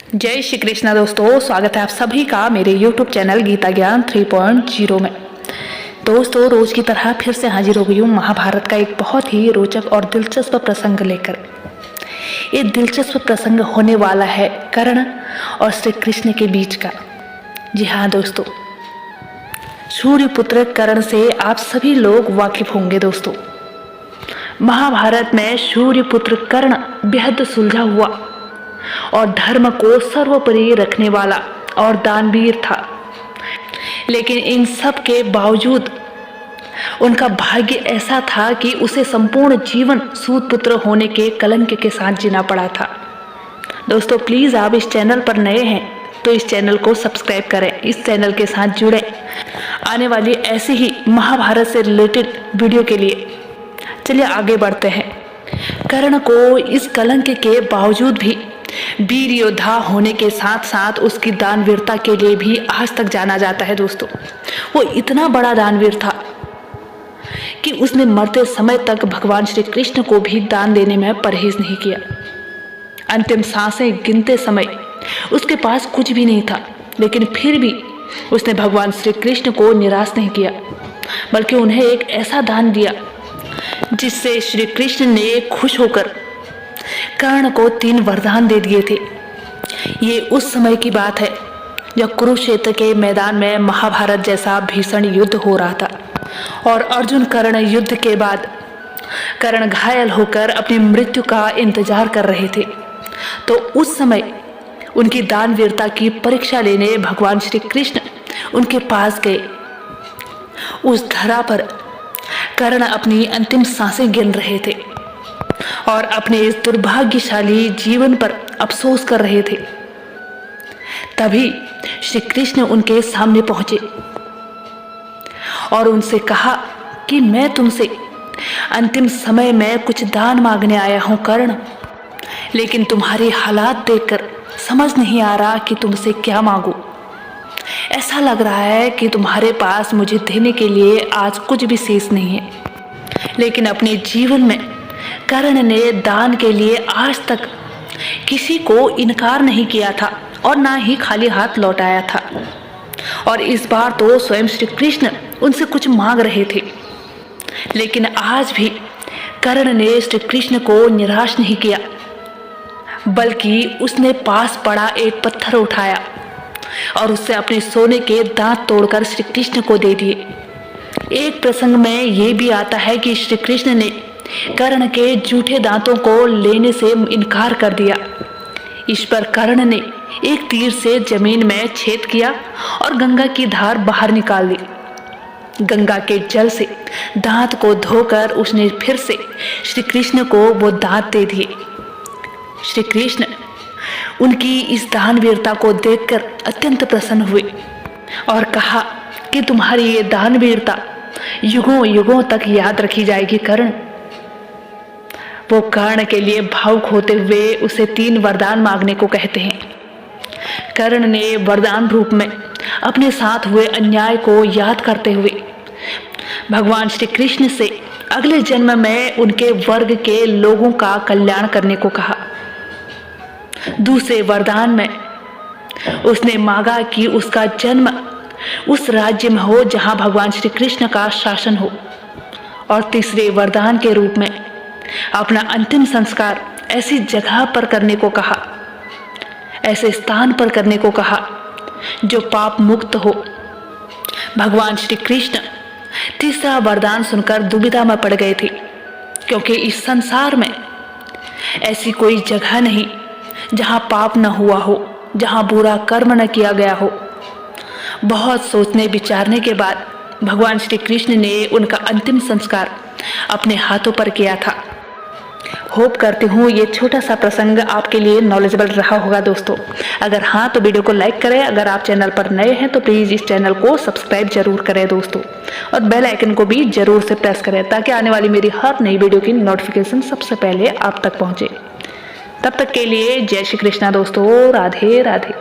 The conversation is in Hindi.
जय श्री कृष्णा दोस्तों, स्वागत है आप सभी का मेरे YouTube चैनल गीता ज्ञान 3.0 में। दोस्तों, रोज की तरह फिर से हाजिर हो गई हूँ महाभारत का एक बहुत ही रोचक और दिलचस्प प्रसंग लेकर। ये दिलचस्प प्रसंग होने वाला है कर्ण और श्री कृष्ण के बीच का। जी हाँ दोस्तों, सूर्यपुत्र कर्ण से आप सभी लोग वाकिफ होंगे। दोस्तों, महाभारत में सूर्यपुत्र कर्ण बेहद सुलझा हुआ और धर्म को सर्वोपरि रखने वाला और दानवीर था। लेकिन इन सब के बावजूद उनका भाग्य ऐसा था कि उसे संपूर्ण जीवन सूतपुत्र होने के कलंक के साथ जीना पड़ा था। दोस्तों, प्लीज़ आप इस चैनल पर नए हैं तो इस चैनल को सब्सक्राइब करें, इस चैनल के साथ जुड़ें आने वाली ऐसे ही महाभारत से रिलेटेड वीडियो के लिए। चलिए आगे बढ़ते हैं। कर्ण को इस कलंक के बावजूद भी वीर योद्धा होने के साथ साथ उसकी दानवीरता के लिए भी आज तक जाना जाता है। दोस्तों, वो इतना बड़ा दानवीर था कि उसने मरते समय तक भगवान श्री कृष्ण को भी दान देने में परहेज नहीं किया। अंतिम सांसें गिनते समय उसके पास कुछ भी नहीं था, लेकिन फिर भी उसने भगवान श्री कृष्ण को निराश नहीं किया, बल्कि उन्हें एक ऐसा दान दिया जिससे श्री कृष्ण ने खुश होकर कर्ण को 3 वरदान दे दिए थे। ये उस समय की बात है जब कुरुक्षेत्र के मैदान में महाभारत जैसा भीषण युद्ध हो रहा था और अर्जुन कर्ण युद्ध के बाद कर्ण घायल होकर अपनी मृत्यु का इंतजार कर रहे थे। तो उस समय उनकी दानवीरता की परीक्षा लेने भगवान श्री कृष्ण उनके पास गए। उस धरा पर कर्ण अपनी अंतिम सांसें गिन रहे थे और अपने इस दुर्भाग्यशाली जीवन पर अफसोस कर रहे थे। तभी श्री कृष्ण उनके सामने पहुंचे और उनसे कहा कि मैं तुमसे अंतिम समय में कुछ दान मांगने आया हूं कर्ण, लेकिन तुम्हारे हालात देखकर समझ नहीं आ रहा कि तुमसे क्या मांगूं। ऐसा लग रहा है कि तुम्हारे पास मुझे देने के लिए आज कुछ भी शेष नहीं है। लेकिन अपने जीवन में कर्ण ने दान के लिए आज तक किसी को इनकार नहीं किया था और ना ही खाली हाथ लौटाया था। और इस बार तो स्वयं श्री कृष्ण उनसे कुछ मांग रहे थे, लेकिन आज भी कर्ण ने श्री कृष्ण को निराश नहीं किया, बल्कि उसने पास पड़ा एक पत्थर उठाया और उससे अपने सोने के दांत तोड़कर श्री कृष्ण को दे दिए। एक प्रसंग में ये भी आता है कि श्री कृष्ण ने कर्ण के जूठे दांतों को लेने से इनकार कर दिया। इस पर कर्ण ने एक तीर से जमीन में छेद किया और गंगा की धार बाहर निकाल दी। गंगा के जल से दांत को धोकर उसने फिर से श्री कृष्ण को वो दांत दे दिए। श्री कृष्ण उनकी इस दानवीरता को देखकर अत्यंत प्रसन्न हुए और कहा कि तुम्हारी ये दानवीरता युगों युगों तक याद रखी जाएगी कर्ण। वो कर्ण के लिए भावुक होते हुए उसे 3 वरदान मांगने को कहते हैं। कर्ण ने वरदान रूप में अपने साथ हुए अन्याय को याद करते हुए भगवान श्री कृष्ण से अगले जन्म में उनके वर्ग के लोगों का कल्याण करने को कहा। दूसरे वरदान में उसने मांगा कि उसका जन्म उस राज्य में हो जहां भगवान श्री कृष्ण का शासन हो। और तीसरे वरदान के रूप में अपना अंतिम संस्कार ऐसी जगह पर करने को कहा, ऐसे स्थान पर करने को कहा जो पाप मुक्त हो। भगवान श्री कृष्ण तीसरा वरदान सुनकर दुविधा में पड़ गए थे, क्योंकि इस संसार में ऐसी कोई जगह नहीं जहां पाप न हुआ हो, जहां बुरा कर्म न किया गया हो। बहुत सोचने विचारने के बाद भगवान श्री कृष्ण ने उनका अंतिम संस्कार अपने हाथों पर किया था। होप करती हूँ ये छोटा सा प्रसंग आपके लिए नॉलेजेबल रहा होगा। दोस्तों, अगर हाँ तो वीडियो को लाइक करें। अगर आप चैनल पर नए हैं तो प्लीज़ इस चैनल को सब्सक्राइब जरूर करें दोस्तों, और बेल आइकन को भी जरूर से प्रेस करें ताकि आने वाली मेरी हर नई वीडियो की नोटिफिकेशन सबसे पहले आप तक पहुँचे। तब तक के लिए जय श्री कृष्णा दोस्तों, राधे राधे।